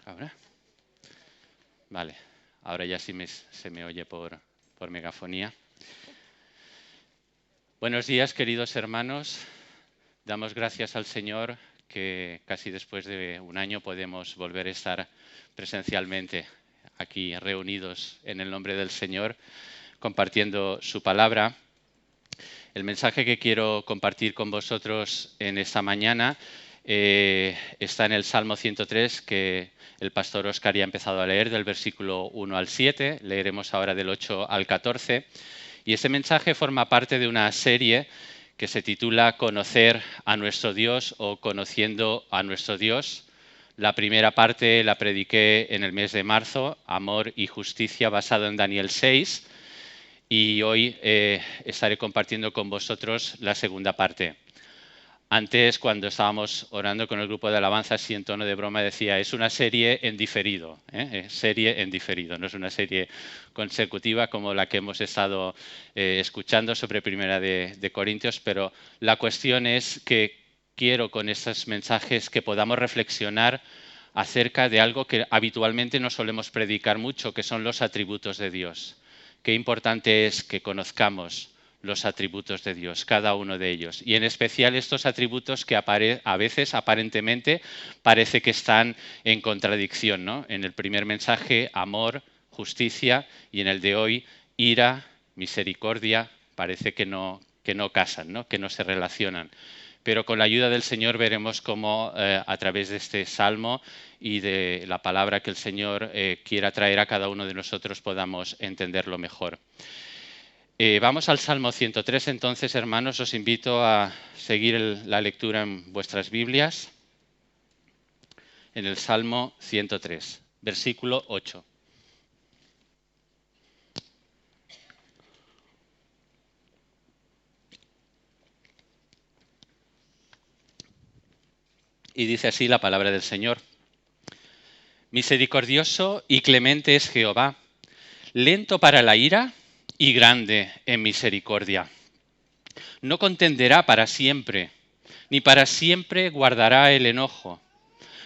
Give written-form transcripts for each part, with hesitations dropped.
¿Ahora? Vale, ahora ya sí se me oye por megafonía. Buenos días, queridos hermanos. Damos gracias al Señor que casi después de un año podemos volver a estar presencialmente aquí reunidos en el nombre del Señor, compartiendo su palabra. El mensaje que quiero compartir con vosotros en esta mañana está en el Salmo 103, que el pastor Óscar ya ha empezado a leer, del versículo 1 al 7. Leeremos ahora del 8 al 14. Y ese mensaje forma parte de una serie que se titula Conocer a nuestro Dios o Conociendo a nuestro Dios. La primera parte la prediqué en el mes de marzo, Amor y Justicia, basado en Daniel 6. Y hoy estaré compartiendo con vosotros la segunda parte. Antes, cuando estábamos orando con el grupo de alabanza, así en tono de broma decía, es una serie en diferido, serie en diferido, no es una serie consecutiva como la que hemos estado escuchando sobre Primera de Corintios, pero la cuestión es que quiero con estos mensajes que podamos reflexionar acerca de algo que habitualmente no solemos predicar mucho, que son los atributos de Dios. Qué importante es que conozcamos los atributos de Dios, cada uno de ellos. Y en especial estos atributos que a veces aparentemente parece que están en contradicción, ¿no? En el primer mensaje, amor, justicia, y en el de hoy, ira, misericordia, parece que no casan, ¿no? Que no se relacionan. Pero con la ayuda del Señor veremos cómo a través de este salmo y de la palabra que el Señor quiera traer a cada uno de nosotros podamos entenderlo mejor. Vamos al Salmo 103, entonces, hermanos, os invito a seguir la lectura en vuestras Biblias, en el Salmo 103, versículo 8. Y dice así la palabra del Señor. Misericordioso y clemente es Jehová, lento para la ira y grande en misericordia. No contenderá para siempre, ni para siempre guardará el enojo.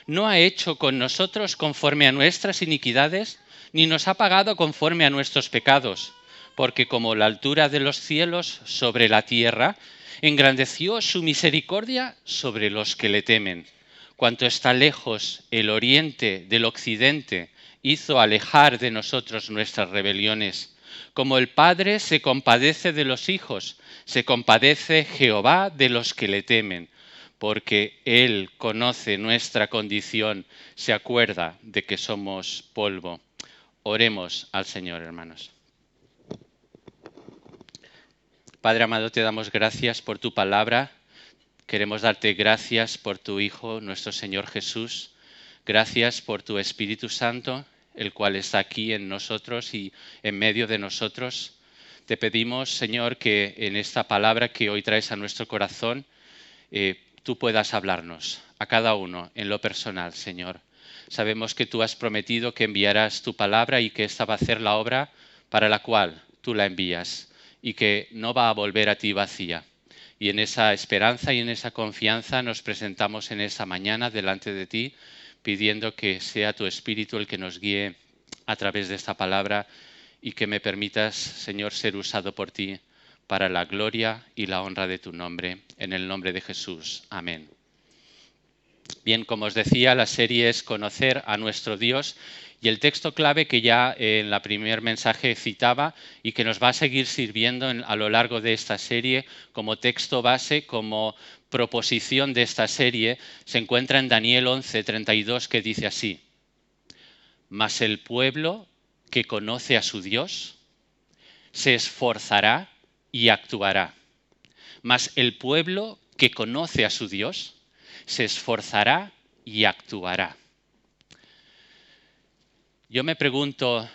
No ha hecho con nosotros conforme a nuestras iniquidades, ni nos ha pagado conforme a nuestros pecados, porque como la altura de los cielos sobre la tierra, engrandeció su misericordia sobre los que le temen. Cuanto está lejos el oriente del occidente, hizo alejar de nosotros nuestras rebeliones. Como el Padre se compadece de los hijos, se compadece Jehová de los que le temen, porque Él conoce nuestra condición, se acuerda de que somos polvo. Oremos al Señor, hermanos. Padre amado, te damos gracias por tu palabra. Queremos darte gracias por tu Hijo, nuestro Señor Jesús. Gracias por tu Espíritu Santo, el cual está aquí en nosotros y en medio de nosotros. Te pedimos, Señor, que en esta palabra que hoy traes a nuestro corazón, tú puedas hablarnos a cada uno en lo personal, Señor. Sabemos que tú has prometido que enviarás tu palabra y que esta va a hacer la obra para la cual tú la envías y que no va a volver a ti vacía. Y en esa esperanza y en esa confianza nos presentamos en esta mañana delante de ti, pidiendo que sea tu Espíritu el que nos guíe a través de esta palabra y que me permitas, Señor, ser usado por ti para la gloria y la honra de tu nombre, en el nombre de Jesús. Amén. Bien, como os decía, la serie es Conocer a nuestro Dios, y el texto clave que ya en el primer mensaje citaba y que nos va a seguir sirviendo a lo largo de esta serie como texto base, como proposición de esta serie, se encuentra en Daniel 11:32, que dice así: Mas el pueblo que conoce a su Dios se esforzará y actuará. Mas el pueblo que conoce a su Dios se esforzará y actuará. Yo me pregunto,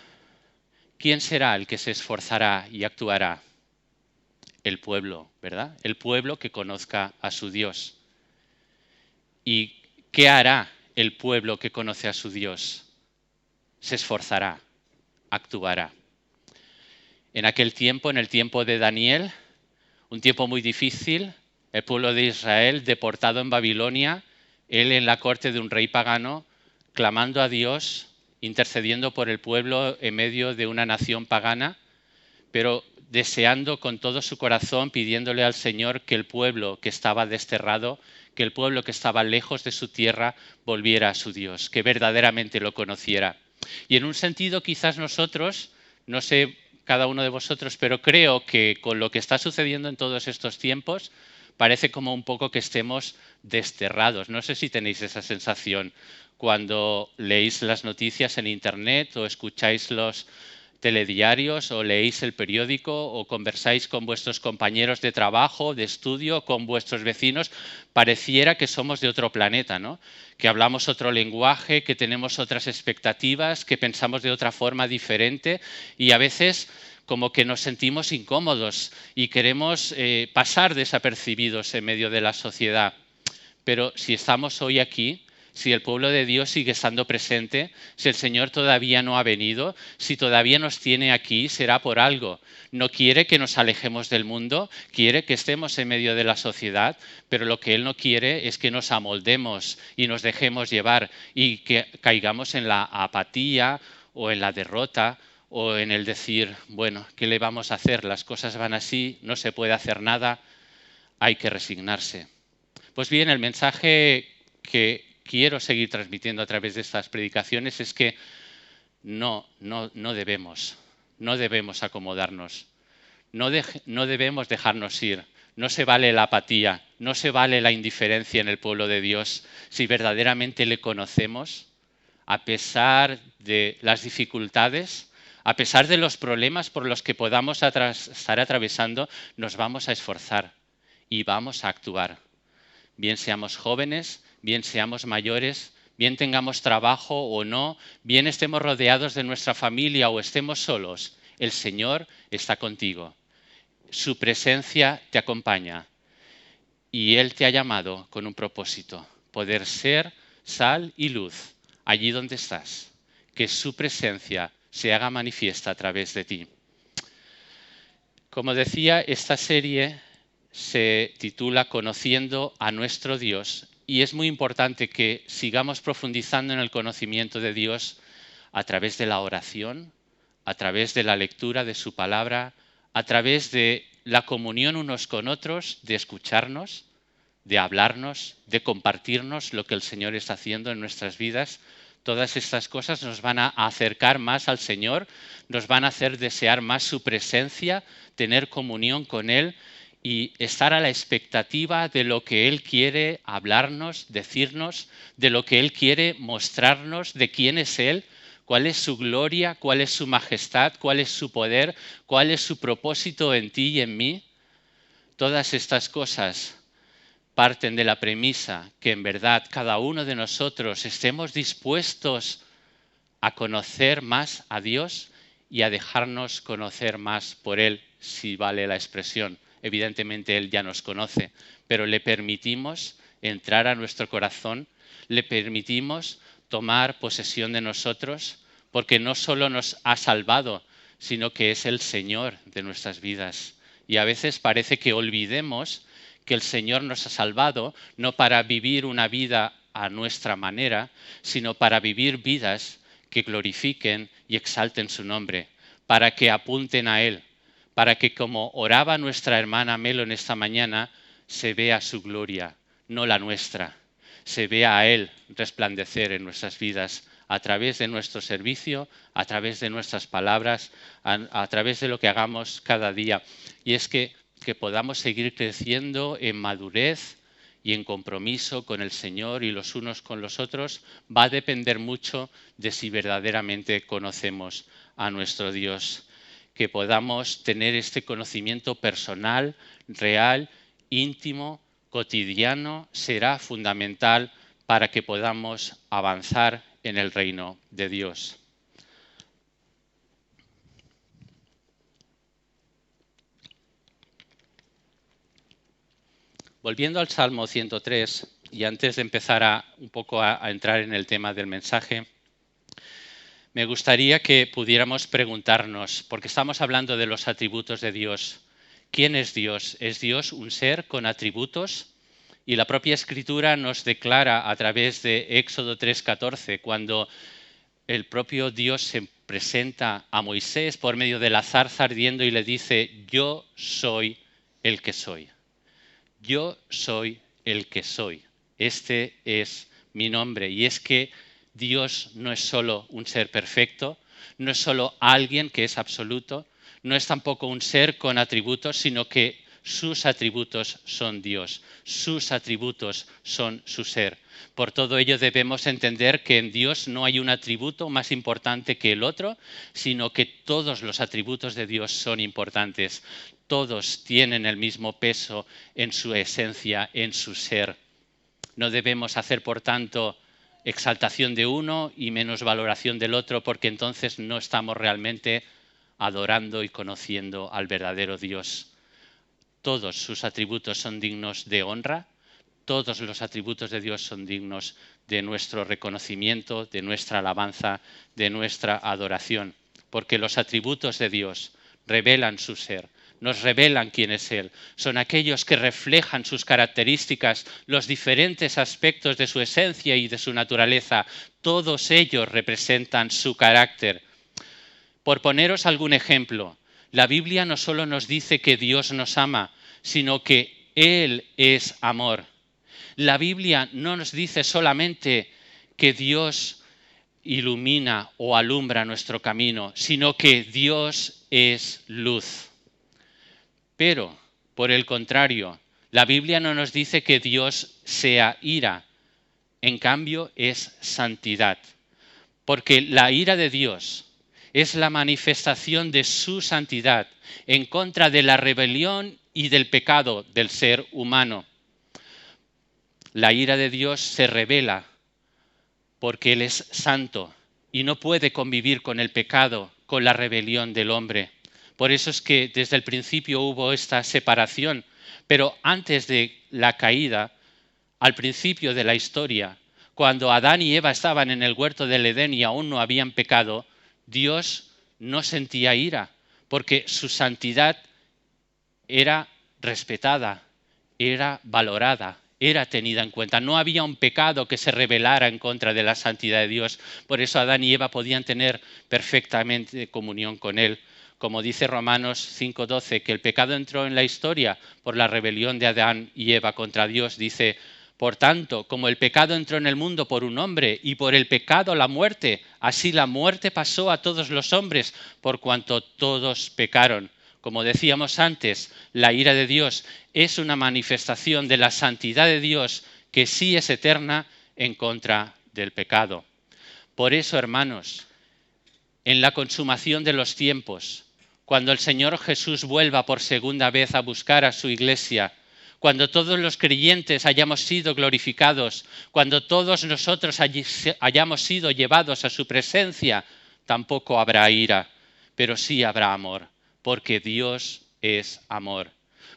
¿quién será el que se esforzará y actuará? El pueblo, ¿verdad? El pueblo que conozca a su Dios. ¿Y qué hará el pueblo que conoce a su Dios? Se esforzará, actuará. En aquel tiempo, en el tiempo de Daniel, un tiempo muy difícil, el pueblo de Israel deportado en Babilonia, él en la corte de un rey pagano, clamando a Dios, intercediendo por el pueblo en medio de una nación pagana, pero deseando con todo su corazón, pidiéndole al Señor que el pueblo que estaba desterrado, que el pueblo que estaba lejos de su tierra, volviera a su Dios, que verdaderamente lo conociera. Y en un sentido quizás nosotros, no sé cada uno de vosotros, pero creo que con lo que está sucediendo en todos estos tiempos, parece como un poco que estemos desterrados. No sé si tenéis esa sensación cuando leéis las noticias en Internet o escucháis los telediarios o leéis el periódico o conversáis con vuestros compañeros de trabajo, de estudio, con vuestros vecinos, pareciera que somos de otro planeta, ¿no? Que hablamos otro lenguaje, que tenemos otras expectativas, que pensamos de otra forma diferente y a veces como que nos sentimos incómodos y queremos pasar desapercibidos en medio de la sociedad. Pero si estamos hoy aquí, si el pueblo de Dios sigue estando presente, si el Señor todavía no ha venido, si todavía nos tiene aquí, será por algo. No quiere que nos alejemos del mundo, quiere que estemos en medio de la sociedad, pero lo que Él no quiere es que nos amoldemos y nos dejemos llevar y que caigamos en la apatía o en la derrota o en el decir, bueno, ¿qué le vamos a hacer? Las cosas van así, no se puede hacer nada, hay que resignarse. Pues bien, el mensaje que quiero seguir transmitiendo a través de estas predicaciones es que no debemos acomodarnos, no debemos dejarnos ir, no se vale la apatía, no se vale la indiferencia en el pueblo de Dios. Si verdaderamente le conocemos, a pesar de las dificultades, a pesar de los problemas por los que podamos estar atravesando, nos vamos a esforzar y vamos a actuar. Bien seamos jóvenes, bien seamos mayores, bien tengamos trabajo o no, bien estemos rodeados de nuestra familia o estemos solos, el Señor está contigo. Su presencia te acompaña y Él te ha llamado con un propósito, poder ser sal y luz allí donde estás, que su presencia se haga manifiesta a través de ti. Como decía, esta serie se titula Conociendo a nuestro Dios y es muy importante que sigamos profundizando en el conocimiento de Dios a través de la oración, a través de la lectura de su palabra, a través de la comunión unos con otros, de escucharnos, de hablarnos, de compartirnos lo que el Señor está haciendo en nuestras vidas. Todas estas cosas nos van a acercar más al Señor, nos van a hacer desear más su presencia, tener comunión con Él y estar a la expectativa de lo que Él quiere hablarnos, decirnos, de lo que Él quiere mostrarnos, de quién es Él, cuál es su gloria, cuál es su majestad, cuál es su poder, cuál es su propósito en ti y en mí. Todas estas cosas parten de la premisa que en verdad cada uno de nosotros estemos dispuestos a conocer más a Dios y a dejarnos conocer más por Él, si vale la expresión. Evidentemente Él ya nos conoce, pero le permitimos entrar a nuestro corazón, le permitimos tomar posesión de nosotros, porque no solo nos ha salvado, sino que es el Señor de nuestras vidas. Y a veces parece que olvidemos que el Señor nos ha salvado no para vivir una vida a nuestra manera, sino para vivir vidas que glorifiquen y exalten su nombre, para que apunten a Él, para que, como oraba nuestra hermana Melo en esta mañana, se vea su gloria, no la nuestra. Se vea a Él resplandecer en nuestras vidas a través de nuestro servicio, a través de nuestras palabras, a través de lo que hagamos cada día. Y es que podamos seguir creciendo en madurez y en compromiso con el Señor y los unos con los otros va a depender mucho de si verdaderamente conocemos a nuestro Dios. Que podamos tener este conocimiento personal, real, íntimo, cotidiano, será fundamental para que podamos avanzar en el reino de Dios. Volviendo al Salmo 103, y antes de empezar un poco a entrar en el tema del mensaje, me gustaría que pudiéramos preguntarnos, porque estamos hablando de los atributos de Dios, ¿quién es Dios? ¿Es Dios un ser con atributos? Y la propia Escritura nos declara a través de Éxodo 3:14, cuando el propio Dios se presenta a Moisés por medio de la zarza ardiendo y le dice: yo soy el que soy. Yo soy el que soy. Este es mi nombre. Y es que Dios no es solo un ser perfecto, no es solo alguien que es absoluto, no es tampoco un ser con atributos, sino que sus atributos son Dios, sus atributos son su ser. Por todo ello debemos entender que en Dios no hay un atributo más importante que el otro, sino que todos los atributos de Dios son importantes. Todos tienen el mismo peso en su esencia, en su ser. No debemos hacer, por tanto, exaltación de uno y menos valoración del otro, porque entonces no estamos realmente adorando y conociendo al verdadero Dios. Todos sus atributos son dignos de honra, todos los atributos de Dios son dignos de nuestro reconocimiento, de nuestra alabanza, de nuestra adoración, porque los atributos de Dios revelan su ser, nos revelan quién es Él. Son aquellos que reflejan sus características, los diferentes aspectos de su esencia y de su naturaleza. Todos ellos representan su carácter. Por poneros algún ejemplo, la Biblia no solo nos dice que Dios nos ama, sino que Él es amor. La Biblia no nos dice solamente que Dios ilumina o alumbra nuestro camino, sino que Dios es luz. Pero, por el contrario, la Biblia no nos dice que Dios sea ira, en cambio es santidad. Porque la ira de Dios es la manifestación de su santidad en contra de la rebelión y del pecado del ser humano. La ira de Dios se revela porque Él es santo y no puede convivir con el pecado, con la rebelión del hombre. Por eso es que desde el principio hubo esta separación. Pero antes de la caída, al principio de la historia, cuando Adán y Eva estaban en el huerto del Edén y aún no habían pecado, Dios no sentía ira, porque su santidad era respetada, era valorada, era tenida en cuenta. No había un pecado que se rebelara en contra de la santidad de Dios. Por eso Adán y Eva podían tener perfectamente comunión con Él. Como dice Romanos 5:12, que el pecado entró en la historia por la rebelión de Adán y Eva contra Dios. Dice: por tanto, como el pecado entró en el mundo por un hombre y por el pecado la muerte, así la muerte pasó a todos los hombres por cuanto todos pecaron. Como decíamos antes, la ira de Dios es una manifestación de la santidad de Dios que sí es eterna en contra del pecado. Por eso, hermanos, en la consumación de los tiempos, cuando el Señor Jesús vuelva por segunda vez a buscar a su iglesia, cuando todos los creyentes hayamos sido glorificados, cuando todos nosotros hayamos sido llevados a su presencia, tampoco habrá ira, pero sí habrá amor, porque Dios es amor.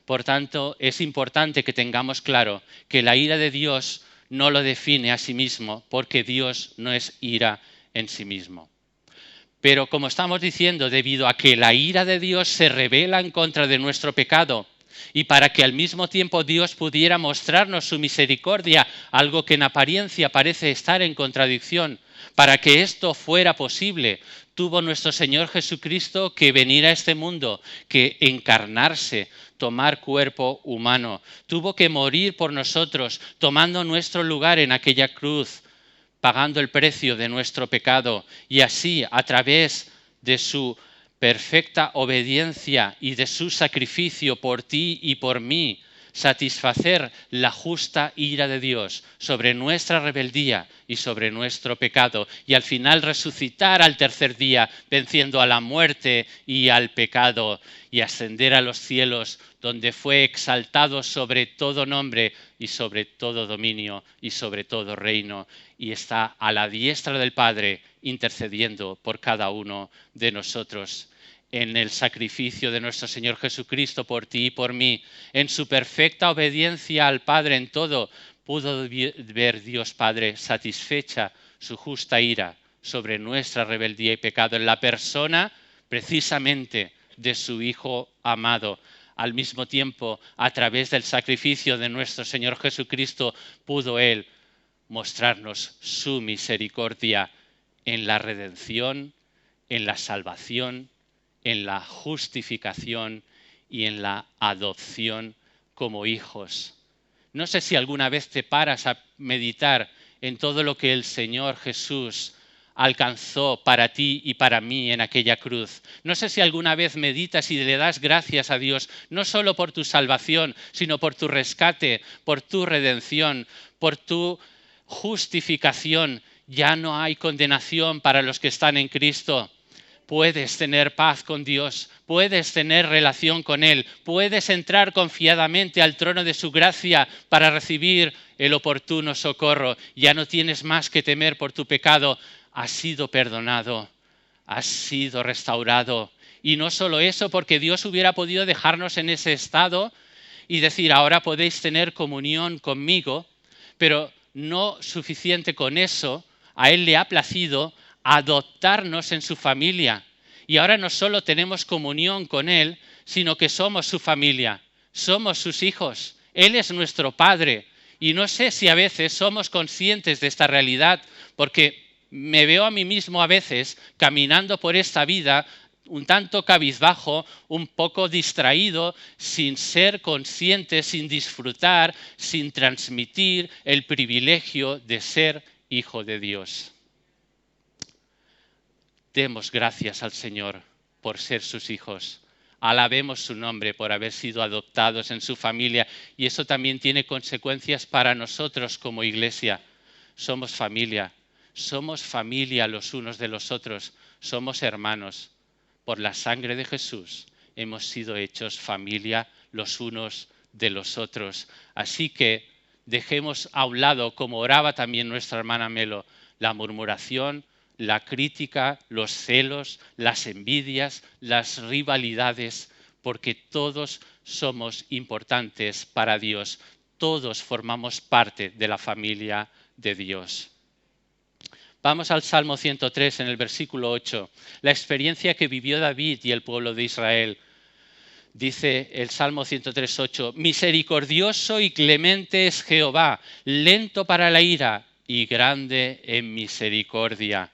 Por tanto, es importante que tengamos claro que la ira de Dios no lo define a sí mismo, porque Dios no es ira en sí mismo. Pero como estamos diciendo, debido a que la ira de Dios se revela en contra de nuestro pecado, y para que al mismo tiempo Dios pudiera mostrarnos su misericordia, algo que en apariencia parece estar en contradicción, para que esto fuera posible, tuvo nuestro Señor Jesucristo que venir a este mundo, que encarnarse, tomar cuerpo humano. Tuvo que morir por nosotros, tomando nuestro lugar en aquella cruz, pagando el precio de nuestro pecado, y así, a través de su perfecta obediencia y de su sacrificio por ti y por mí, satisfacer la justa ira de Dios sobre nuestra rebeldía y sobre nuestro pecado, y al final resucitar al tercer día, venciendo a la muerte y al pecado, y ascender a los cielos, donde fue exaltado sobre todo nombre y sobre todo dominio y sobre todo reino, y está a la diestra del Padre intercediendo por cada uno de nosotros. En el sacrificio de nuestro Señor Jesucristo por ti y por mí, en su perfecta obediencia al Padre en todo, pudo ver Dios Padre satisfecha su justa ira sobre nuestra rebeldía y pecado en la persona precisamente de su Hijo amado, al mismo tiempo, a través del sacrificio de nuestro Señor Jesucristo, pudo Él mostrarnos su misericordia en la redención, en la salvación, en la justificación y en la adopción como hijos. No sé si alguna vez te paras a meditar en todo lo que el Señor Jesús alcanzó para ti y para mí en aquella cruz. No sé si alguna vez meditas y le das gracias a Dios, no solo por tu salvación, sino por tu rescate, por tu redención, por tu justificación. Ya no hay condenación para los que están en Cristo. Puedes tener paz con Dios, puedes tener relación con Él, puedes entrar confiadamente al trono de su gracia para recibir el oportuno socorro. Ya no tienes más que temer por tu pecado. Has sido perdonado, has sido restaurado. Y no solo eso, porque Dios hubiera podido dejarnos en ese estado y decir, ahora podéis tener comunión conmigo, pero no suficiente con eso, a Él le ha placido adoptarnos en su familia. Y ahora no solo tenemos comunión con Él, sino que somos su familia, somos sus hijos. Él es nuestro Padre. Y no sé si a veces somos conscientes de esta realidad, porque me veo a mí mismo a veces caminando por esta vida un tanto cabizbajo, un poco distraído, sin ser consciente, sin disfrutar, sin transmitir el privilegio de ser hijo de Dios. Demos gracias al Señor por ser sus hijos. Alabemos su nombre por haber sido adoptados en su familia, y eso también tiene consecuencias para nosotros como iglesia. Somos familia los unos de los otros, somos hermanos. Por la sangre de Jesús hemos sido hechos familia los unos de los otros. Así que dejemos a un lado, como oraba también nuestra hermana Melo, la murmuración, la crítica, los celos, las envidias, las rivalidades, porque todos somos importantes para Dios. Todos formamos parte de la familia de Dios. Vamos al Salmo 103 en el versículo 8. La experiencia que vivió David y el pueblo de Israel. Dice el Salmo 103, 8. Misericordioso y clemente es Jehová, lento para la ira y grande en misericordia.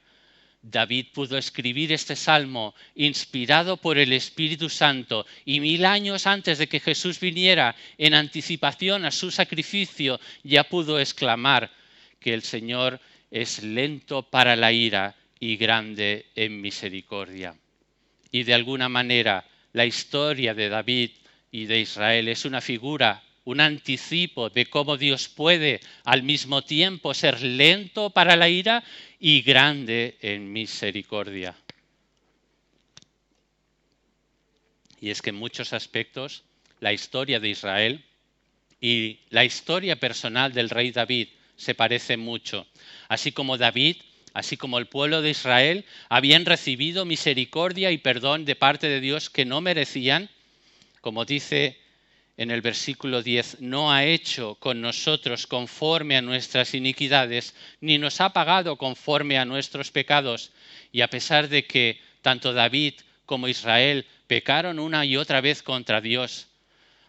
David pudo escribir este salmo inspirado por el Espíritu Santo, y 1000 años antes de que Jesús viniera, en anticipación a su sacrificio, ya pudo exclamar que el Señor es lento para la ira y grande en misericordia. Y de alguna manera la historia de David y de Israel es una figura, un anticipo de cómo Dios puede al mismo tiempo ser lento para la ira y grande en misericordia. Y es que en muchos aspectos la historia de Israel y la historia personal del rey David se parecen mucho. Así como David, así como el pueblo de Israel habían recibido misericordia y perdón de parte de Dios que no merecían, como dice en el versículo 10, no ha hecho con nosotros conforme a nuestras iniquidades, ni nos ha pagado conforme a nuestros pecados. Y a pesar de que tanto David como Israel pecaron una y otra vez contra Dios,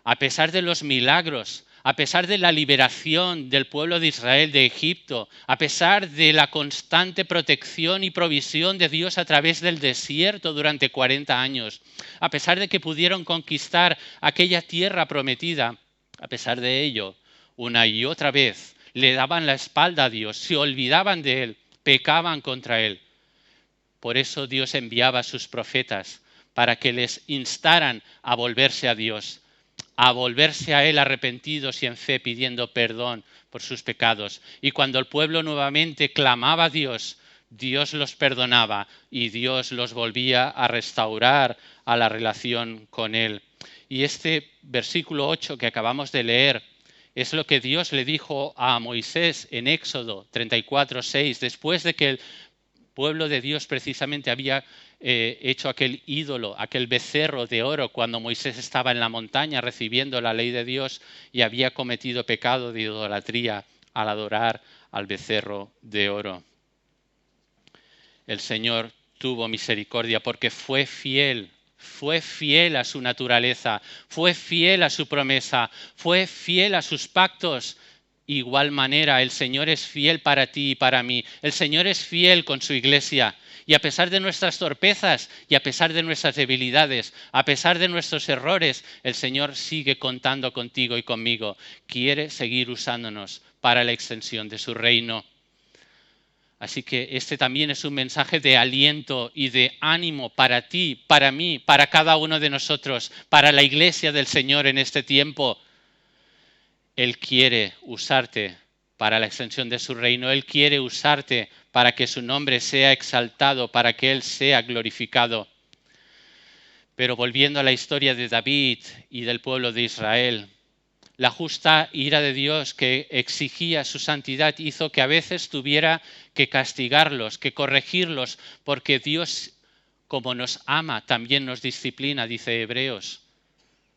a pesar de los milagros, a pesar de la liberación del pueblo de Israel de Egipto, a pesar de la constante protección y provisión de Dios a través del desierto durante 40 años, a pesar de que pudieron conquistar aquella tierra prometida, a pesar de ello, una y otra vez le daban la espalda a Dios, se olvidaban de Él, pecaban contra Él. Por eso Dios enviaba a sus profetas para que les instaran a volverse a Dios, a volverse a Él arrepentidos y en fe, pidiendo perdón por sus pecados. Y cuando el pueblo nuevamente clamaba a Dios, Dios los perdonaba y Dios los volvía a restaurar a la relación con Él. Y este versículo 8 que acabamos de leer es lo que Dios le dijo a Moisés en Éxodo 34, 6, después de que el pueblo de Dios precisamente había hecho aquel ídolo, aquel becerro de oro cuando Moisés estaba en la montaña recibiendo la ley de Dios y había cometido pecado de idolatría al adorar al becerro de oro. El Señor tuvo misericordia porque fue fiel fue fiel a su naturaleza, fue fiel a su promesa, fue fiel a sus pactos. Igual manera, el Señor es fiel para ti y para mí. El Señor es fiel con su iglesia. Y a pesar de nuestras torpezas y a pesar de nuestras debilidades, a pesar de nuestros errores, el Señor sigue contando contigo y conmigo. Quiere seguir usándonos para la extensión de su reino. Así que este también es un mensaje de aliento y de ánimo para ti, para mí, para cada uno de nosotros, para la iglesia del Señor en este tiempo. Él quiere usarte para la extensión de su reino. Él quiere usarte para que su nombre sea exaltado, para que Él sea glorificado. Pero volviendo a la historia de David y del pueblo de Israel, la justa ira de Dios que exigía su santidad hizo que a veces tuviera que castigarlos, que corregirlos, porque Dios, como nos ama, también nos disciplina, dice Hebreos.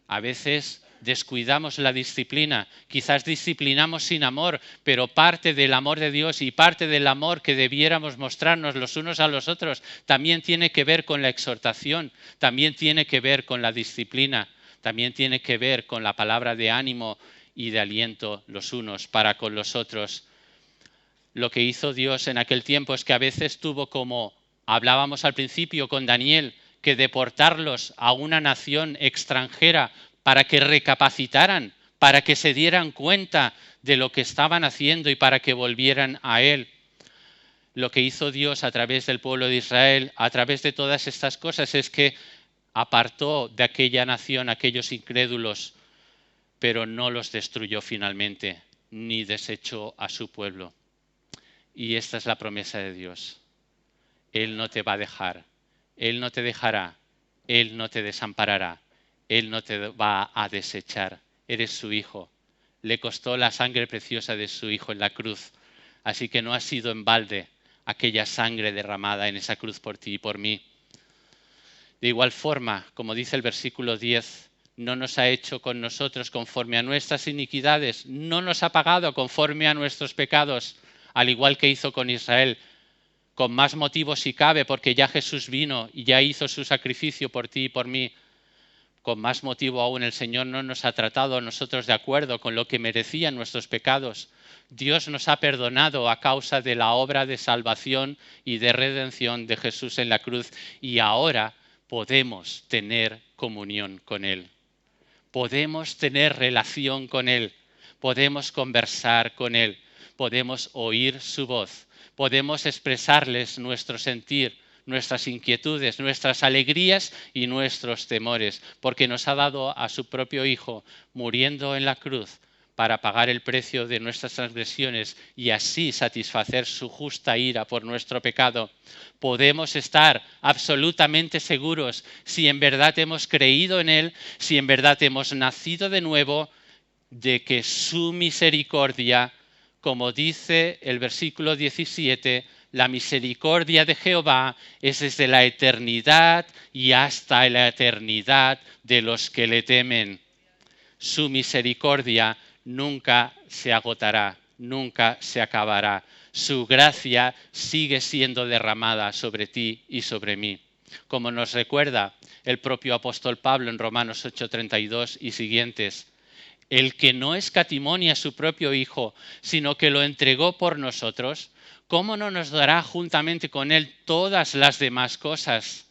A veces descuidamos la disciplina, quizás disciplinamos sin amor, pero parte del amor de Dios y parte del amor que debiéramos mostrarnos los unos a los otros también tiene que ver con la exhortación, también tiene que ver con la disciplina. También tiene que ver con la palabra de ánimo y de aliento los unos para con los otros. Lo que hizo Dios en aquel tiempo es que a veces tuvo, como hablábamos al principio con Daniel, que deportarlos a una nación extranjera para que recapacitaran, para que se dieran cuenta de lo que estaban haciendo y para que volvieran a Él. Lo que hizo Dios a través del pueblo de Israel, a través de todas estas cosas, es que apartó de aquella nación a aquellos incrédulos, pero no los destruyó finalmente, ni desechó a su pueblo. Y esta es la promesa de Dios. Él no te va a dejar, Él no te dejará, Él no te desamparará, Él no te va a desechar. Eres su hijo. Le costó la sangre preciosa de su hijo en la cruz, así que no ha sido en balde aquella sangre derramada en esa cruz por ti y por mí. De igual forma, como dice el versículo 10, no nos ha hecho con nosotros conforme a nuestras iniquidades, no nos ha pagado conforme a nuestros pecados, al igual que hizo con Israel, con más motivo si cabe, porque ya Jesús vino y ya hizo su sacrificio por ti y por mí. Con más motivo aún el Señor no nos ha tratado a nosotros de acuerdo con lo que merecían nuestros pecados. Dios nos ha perdonado a causa de la obra de salvación y de redención de Jesús en la cruz y ahora podemos tener comunión con Él. Podemos tener relación con Él. Podemos conversar con Él. Podemos oír su voz. Podemos expresarles nuestro sentir, nuestras inquietudes, nuestras alegrías y nuestros temores, porque nos ha dado a su propio Hijo muriendo en la cruz para pagar el precio de nuestras transgresiones y así satisfacer su justa ira por nuestro pecado. Podemos estar absolutamente seguros si en verdad hemos creído en Él, si en verdad hemos nacido de nuevo, de que su misericordia, como dice el versículo 17, la misericordia de Jehová es desde la eternidad y hasta la eternidad de los que le temen. Su misericordia nunca se agotará, nunca se acabará. Su gracia sigue siendo derramada sobre ti y sobre mí. Como nos recuerda el propio apóstol Pablo en Romanos 8:32 y siguientes, el que no escatimó ni a su propio Hijo, sino que lo entregó por nosotros, ¿cómo no nos dará juntamente con Él todas las demás cosas?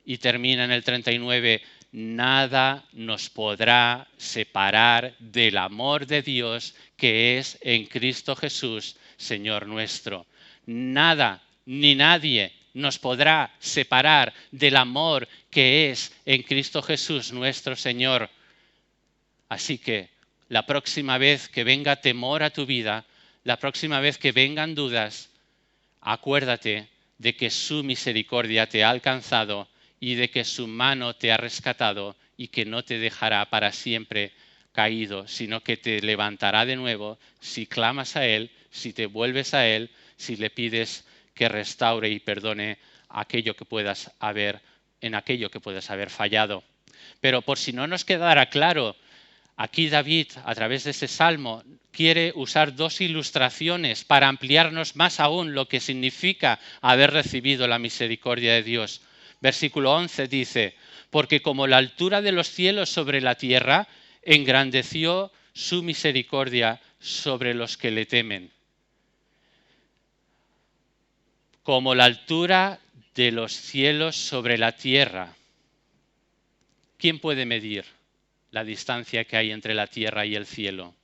Y termina en el 39, nada nos podrá separar del amor de Dios que es en Cristo Jesús, Señor nuestro. Nada ni nadie nos podrá separar del amor que es en Cristo Jesús, nuestro Señor. Así que la próxima vez que venga temor a tu vida, la próxima vez que vengan dudas, acuérdate de que su misericordia te ha alcanzado y de que su mano te ha rescatado y que no te dejará para siempre caído, sino que te levantará de nuevo si clamas a Él, si te vuelves a Él, si le pides que restaure y perdone aquello que puedas haber, en aquello que puedas haber fallado. Pero por si no nos quedara claro, aquí David, a través de este salmo, quiere usar dos ilustraciones para ampliarnos más aún lo que significa haber recibido la misericordia de Dios. Versículo 11 dice, porque como la altura de los cielos sobre la tierra, engrandeció su misericordia sobre los que le temen. Como la altura de los cielos sobre la tierra. ¿Quién puede medir la distancia que hay entre la tierra y el cielo?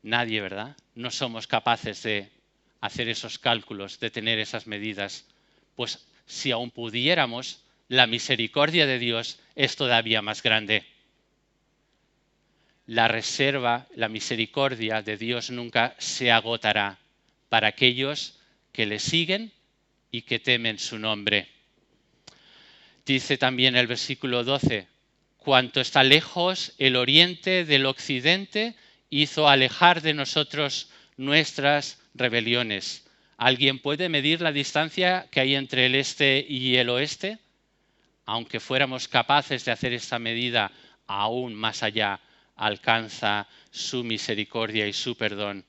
Nadie, ¿verdad? No somos capaces de hacer esos cálculos, de tener esas medidas. Pues si aún pudiéramos, la misericordia de Dios es todavía más grande. La reserva, la misericordia de Dios nunca se agotará para aquellos que le siguen y que temen su nombre. Dice también el versículo 12, cuanto está lejos el oriente del occidente, hizo alejar de nosotros nuestras rebeliones. ¿Alguien puede medir la distancia que hay entre el este y el oeste? Aunque fuéramos capaces de hacer esta medida, aún más allá alcanza su misericordia y su perdón.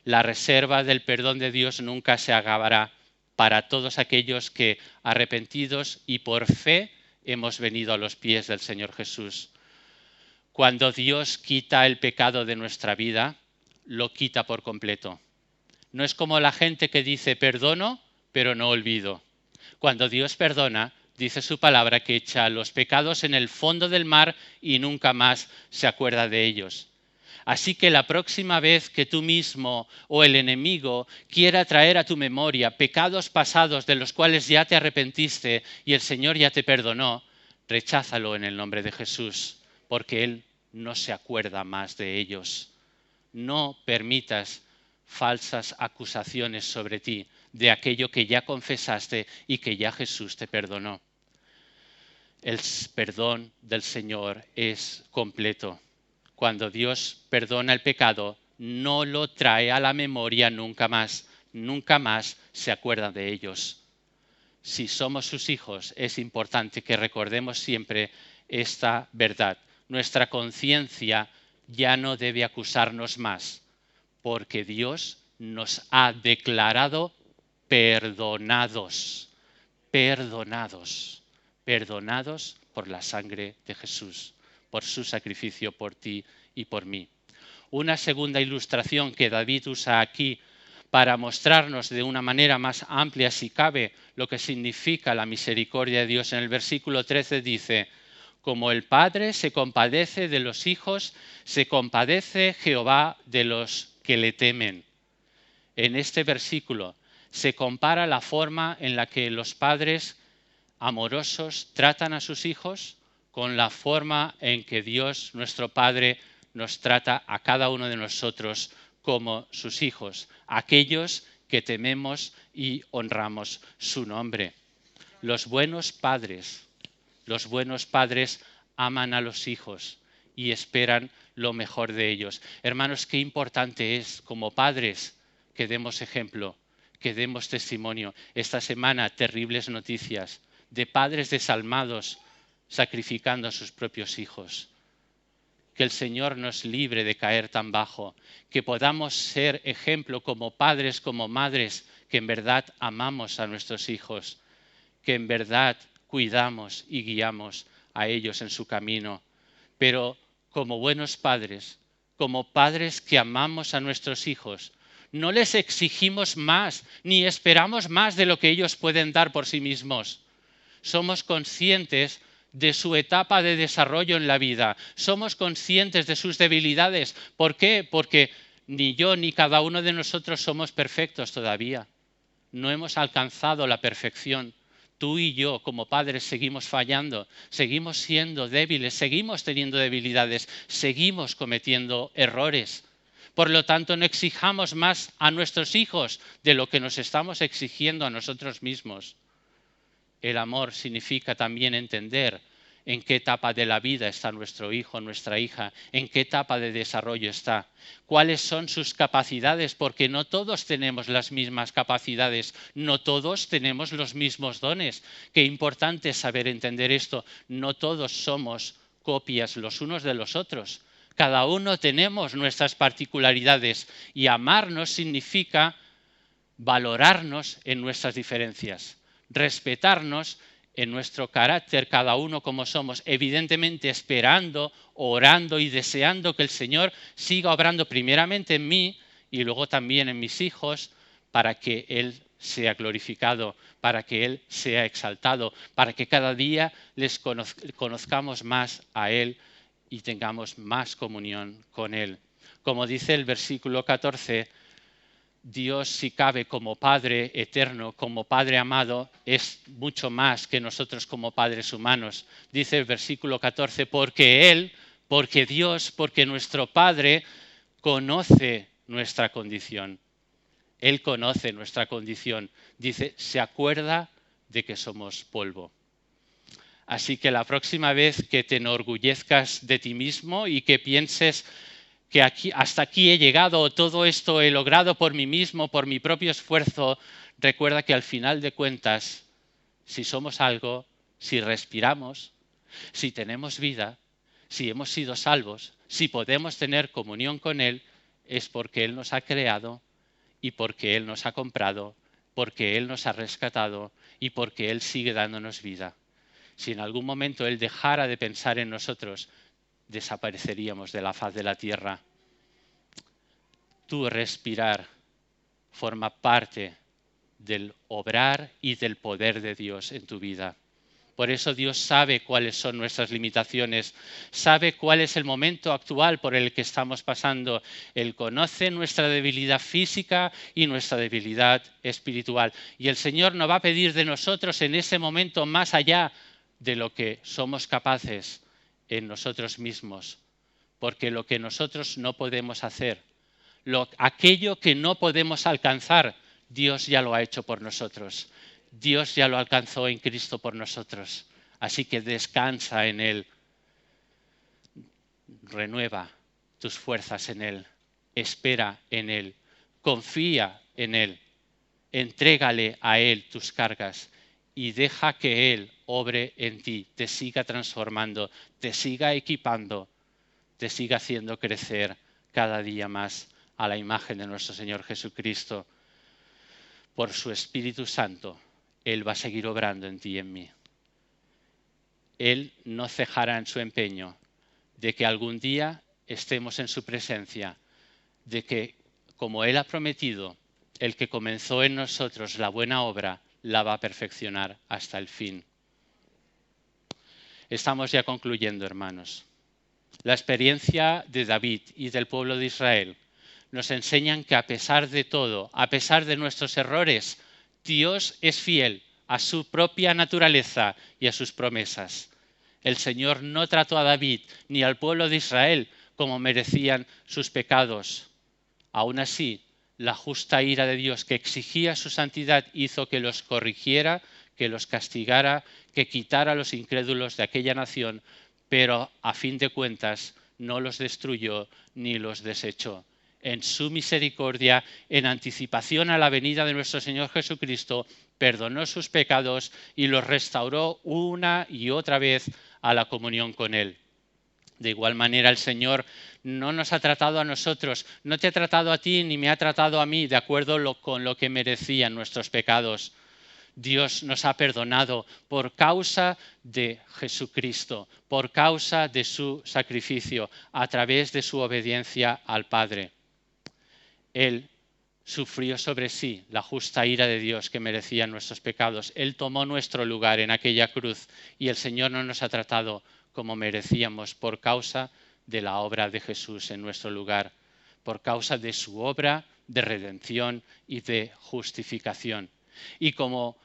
La reserva del perdón de Dios nunca se acabará para todos aquellos que, arrepentidos y por fe, hemos venido a los pies del Señor Jesús. Cuando Dios quita el pecado de nuestra vida, lo quita por completo. No es como la gente que dice perdono, pero no olvido. Cuando Dios perdona, dice su palabra que echa los pecados en el fondo del mar y nunca más se acuerda de ellos. Así que la próxima vez que tú mismo o el enemigo quiera traer a tu memoria pecados pasados de los cuales ya te arrepentiste y el Señor ya te perdonó, recházalo en el nombre de Jesús, porque Él no se acuerda más de ellos. No permitas falsas acusaciones sobre ti de aquello que ya confesaste y que ya Jesús te perdonó. El perdón del Señor es completo. Cuando Dios perdona el pecado, no lo trae a la memoria nunca más se acuerda de ellos. Si somos sus hijos, es importante que recordemos siempre esta verdad. Nuestra conciencia ya no debe acusarnos más, porque Dios nos ha declarado perdonados, perdonados por la sangre de Jesús, por su sacrificio por ti y por mí. Una segunda ilustración que David usa aquí para mostrarnos de una manera más amplia, si cabe, lo que significa la misericordia de Dios. En el versículo 13 dice, como el Padre se compadece de los hijos, se compadece Jehová de los que le temen. En este versículo se compara la forma en la que los padres amorosos tratan a sus hijos con la forma en que Dios, nuestro Padre, nos trata a cada uno de nosotros como sus hijos, aquellos que tememos y honramos su nombre. Los buenos padres aman a los hijos y esperan lo mejor de ellos. Hermanos, qué importante es como padres que demos ejemplo, que demos testimonio. Esta semana, terribles noticias de padres desalmados sacrificando a sus propios hijos. Que el Señor nos libre de caer tan bajo, que podamos ser ejemplo como padres, como madres, que en verdad amamos a nuestros hijos, que en verdad cuidamos y guiamos a ellos en su camino. Pero como buenos padres, como padres que amamos a nuestros hijos, no les exigimos más ni esperamos más de lo que ellos pueden dar por sí mismos. Somos conscientes de su etapa de desarrollo en la vida. Somos conscientes de sus debilidades. ¿Por qué? Porque ni yo ni cada uno de nosotros somos perfectos todavía. No hemos alcanzado la perfección. Tú y yo como padres seguimos fallando, seguimos siendo débiles, seguimos teniendo debilidades, seguimos cometiendo errores. Por lo tanto, no exijamos más a nuestros hijos de lo que nos estamos exigiendo a nosotros mismos. El amor significa también entender en qué etapa de la vida está nuestro hijo, nuestra hija, en qué etapa de desarrollo está, cuáles son sus capacidades, porque no todos tenemos las mismas capacidades, no todos tenemos los mismos dones. Qué importante es saber entender esto, no todos somos copias los unos de los otros, cada uno tenemos nuestras particularidades y amarnos significa valorarnos en nuestras diferencias. Respetarnos en nuestro carácter, cada uno como somos, evidentemente esperando, orando y deseando que el Señor siga obrando primeramente en mí y luego también en mis hijos, para que Él sea glorificado, para que Él sea exaltado, para que cada día les conozcamos más a Él y tengamos más comunión con Él. Como dice el versículo 14, Dios, si cabe, como Padre eterno, como Padre amado, es mucho más que nosotros como padres humanos. Dice el versículo 14, porque Dios, porque nuestro Padre conoce nuestra condición. Él conoce nuestra condición. Dice, se acuerda de que somos polvo. Así que la próxima vez que te enorgullezcas de ti mismo y que pienses que hasta aquí he llegado, todo esto he logrado por mí mismo, por mi propio esfuerzo, recuerda que al final de cuentas, si somos algo, si respiramos, si tenemos vida, si hemos sido salvos, si podemos tener comunión con Él, es porque Él nos ha creado y porque Él nos ha comprado, porque Él nos ha rescatado y porque Él sigue dándonos vida. Si en algún momento Él dejara de pensar en nosotros, desapareceríamos de la faz de la tierra. Tu respirar forma parte del obrar y del poder de Dios en tu vida. Por eso Dios sabe cuáles son nuestras limitaciones, sabe cuál es el momento actual por el que estamos pasando. Él conoce nuestra debilidad física y nuestra debilidad espiritual. Y el Señor nos va a pedir de nosotros en ese momento más allá de lo que somos capaces en nosotros mismos. Porque lo que nosotros no podemos hacer, aquello que no podemos alcanzar, Dios ya lo ha hecho por nosotros. Dios ya lo alcanzó en Cristo por nosotros. Así que descansa en Él. Renueva tus fuerzas en Él. Espera en Él. Confía en Él. Entrégale a Él tus cargas y deja que Él obre en ti, te siga transformando, te siga equipando, te siga haciendo crecer cada día más a la imagen de nuestro Señor Jesucristo. Por su Espíritu Santo, Él va a seguir obrando en ti y en mí. Él no cejará en su empeño de que algún día estemos en su presencia, de que, como Él ha prometido, el que comenzó en nosotros la buena obra, la va a perfeccionar hasta el fin. Estamos ya concluyendo, hermanos. La experiencia de David y del pueblo de Israel nos enseñan que a pesar de todo, a pesar de nuestros errores, Dios es fiel a su propia naturaleza y a sus promesas. El Señor no trató a David ni al pueblo de Israel como merecían sus pecados. Aún así, la justa ira de Dios que exigía su santidad hizo que los corrigiera, que los castigara, que quitara a los incrédulos de aquella nación, pero a fin de cuentas no los destruyó ni los desechó. En su misericordia, en anticipación a la venida de nuestro Señor Jesucristo, perdonó sus pecados y los restauró una y otra vez a la comunión con Él. De igual manera, el Señor no nos ha tratado a nosotros, no te ha tratado a ti ni me ha tratado a mí de acuerdo con lo que merecían nuestros pecados. Dios nos ha perdonado por causa de Jesucristo, por causa de su sacrificio, a través de su obediencia al Padre. Él sufrió sobre sí la justa ira de Dios que merecían nuestros pecados. Él tomó nuestro lugar en aquella cruz y el Señor no nos ha tratado como merecíamos por causa de la obra de Jesús en nuestro lugar, por causa de su obra de redención y de justificación. Y como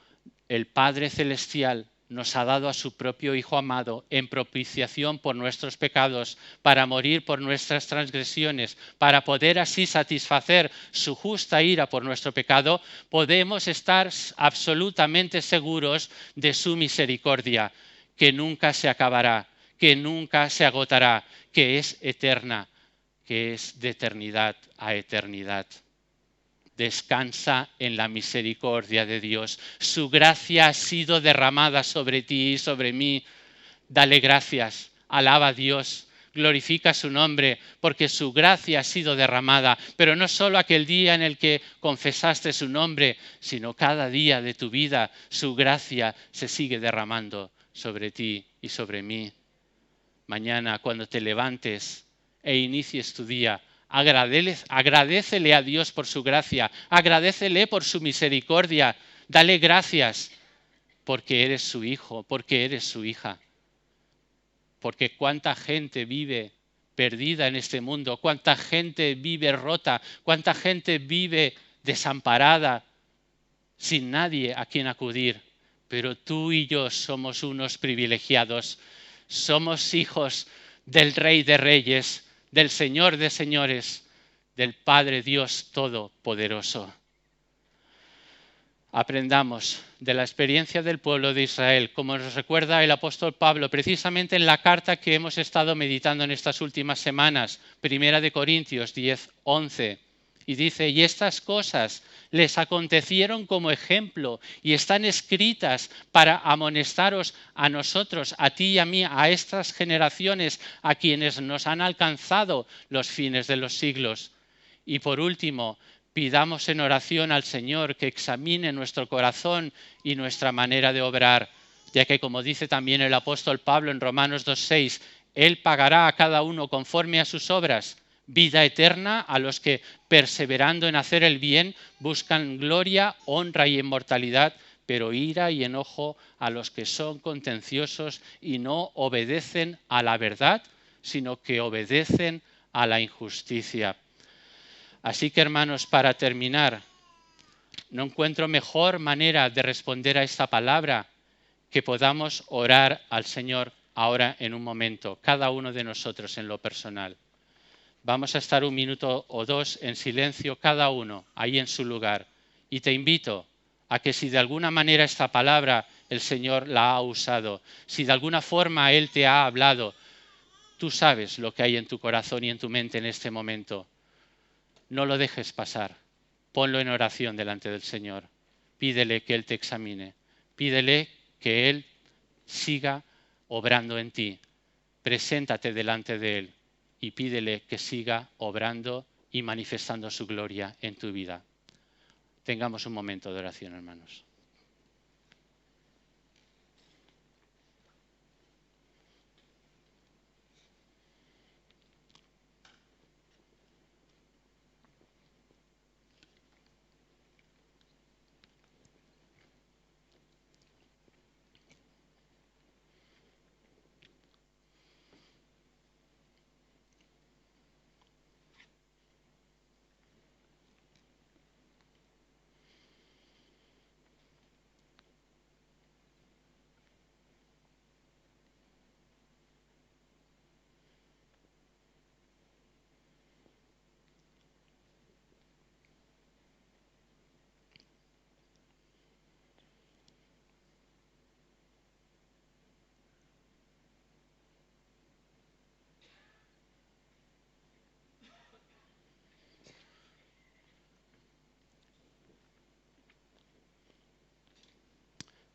el Padre Celestial nos ha dado a su propio Hijo amado en propiciación por nuestros pecados, para morir por nuestras transgresiones, para poder así satisfacer su justa ira por nuestro pecado, podemos estar absolutamente seguros de su misericordia, que nunca se acabará, que nunca se agotará, que es eterna, que es de eternidad a eternidad. Descansa en la misericordia de Dios. Su gracia ha sido derramada sobre ti y sobre mí. Dale gracias, alaba a Dios, glorifica su nombre porque su gracia ha sido derramada, pero no solo aquel día en el que confesaste su nombre, sino cada día de tu vida su gracia se sigue derramando sobre ti y sobre mí. Mañana, cuando te levantes e inicies tu día, agradécele a Dios por su gracia, agradécele por su misericordia, dale gracias porque eres su hijo, porque eres su hija. Porque cuánta gente vive perdida en este mundo, cuánta gente vive rota, cuánta gente vive desamparada, sin nadie a quien acudir. Pero tú y yo somos unos privilegiados, somos hijos del Rey de Reyes, del Señor de Señores, del Padre Dios Todopoderoso. Aprendamos de la experiencia del pueblo de Israel, como nos recuerda el apóstol Pablo, precisamente en la carta que hemos estado meditando en estas últimas semanas, 1 Corintios 10:11. Y dice, y estas cosas les acontecieron como ejemplo y están escritas para amonestaros a nosotros, a ti y a mí, a estas generaciones, a quienes nos han alcanzado los fines de los siglos. Y por último, pidamos en oración al Señor que examine nuestro corazón y nuestra manera de obrar, ya que como dice también el apóstol Pablo en Romanos 2:6, Él pagará a cada uno conforme a sus obras, vida eterna a los que, perseverando en hacer el bien, buscan gloria, honra y inmortalidad, pero ira y enojo a los que son contenciosos y no obedecen a la verdad, sino que obedecen a la injusticia. Así que, hermanos, para terminar, no encuentro mejor manera de responder a esta palabra que podamos orar al Señor ahora en un momento, cada uno de nosotros en lo personal. Vamos a estar un minuto o dos en silencio, cada uno, ahí en su lugar. Y te invito a que si de alguna manera esta palabra el Señor la ha usado, si de alguna forma Él te ha hablado, tú sabes lo que hay en tu corazón y en tu mente en este momento. No lo dejes pasar. Ponlo en oración delante del Señor. Pídele que Él te examine. Pídele que Él siga obrando en ti. Preséntate delante de Él y pídele que siga obrando y manifestando su gloria en tu vida. Tengamos un momento de oración, hermanos.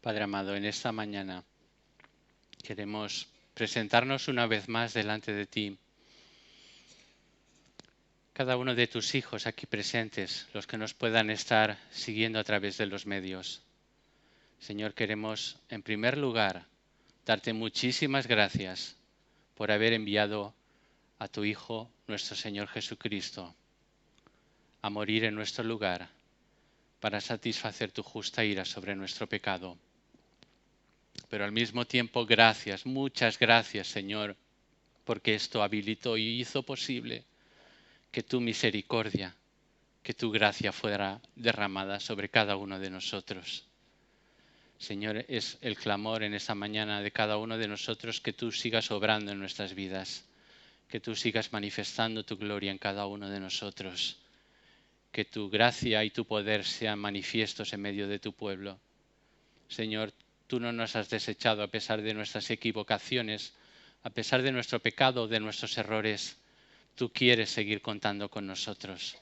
Padre amado, en esta mañana queremos presentarnos una vez más delante de ti. Cada uno de tus hijos aquí presentes, los que nos puedan estar siguiendo a través de los medios. Señor, queremos en primer lugar darte muchísimas gracias por haber enviado a tu Hijo, nuestro Señor Jesucristo, a morir en nuestro lugar para satisfacer tu justa ira sobre nuestro pecado. Pero al mismo tiempo, gracias, muchas gracias, Señor, porque esto habilitó y hizo posible que tu misericordia, que tu gracia fuera derramada sobre cada uno de nosotros. Señor, es el clamor en esta mañana de cada uno de nosotros que tú sigas obrando en nuestras vidas, que tú sigas manifestando tu gloria en cada uno de nosotros, que tu gracia y tu poder sean manifiestos en medio de tu pueblo. Señor, tú no nos has desechado a pesar de nuestras equivocaciones, a pesar de nuestro pecado, de nuestros errores. Tú quieres seguir contando con nosotros.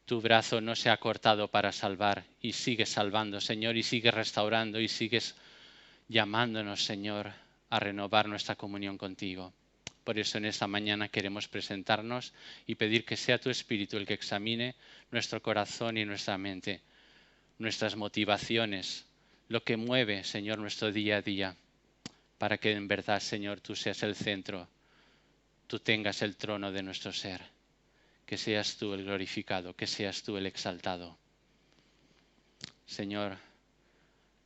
Tu brazo no se ha cortado para salvar y sigues salvando, Señor, y sigues restaurando y sigues llamándonos, Señor, a renovar nuestra comunión contigo. Por eso en esta mañana queremos presentarnos y pedir que sea tu Espíritu el que examine nuestro corazón y nuestra mente, nuestras motivaciones, lo que mueve, Señor, nuestro día a día, para que en verdad, Señor, tú seas el centro, tú tengas el trono de nuestro ser, que seas tú el glorificado, que seas tú el exaltado. Señor,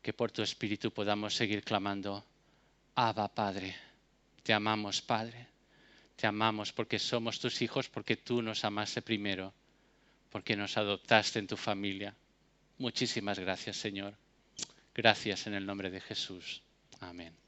que por tu Espíritu podamos seguir clamando, Abba, Padre, te amamos, Padre, te amamos porque somos tus hijos, porque tú nos amaste primero, porque nos adoptaste en tu familia. Muchísimas gracias, Señor. Gracias en el nombre de Jesús. Amén.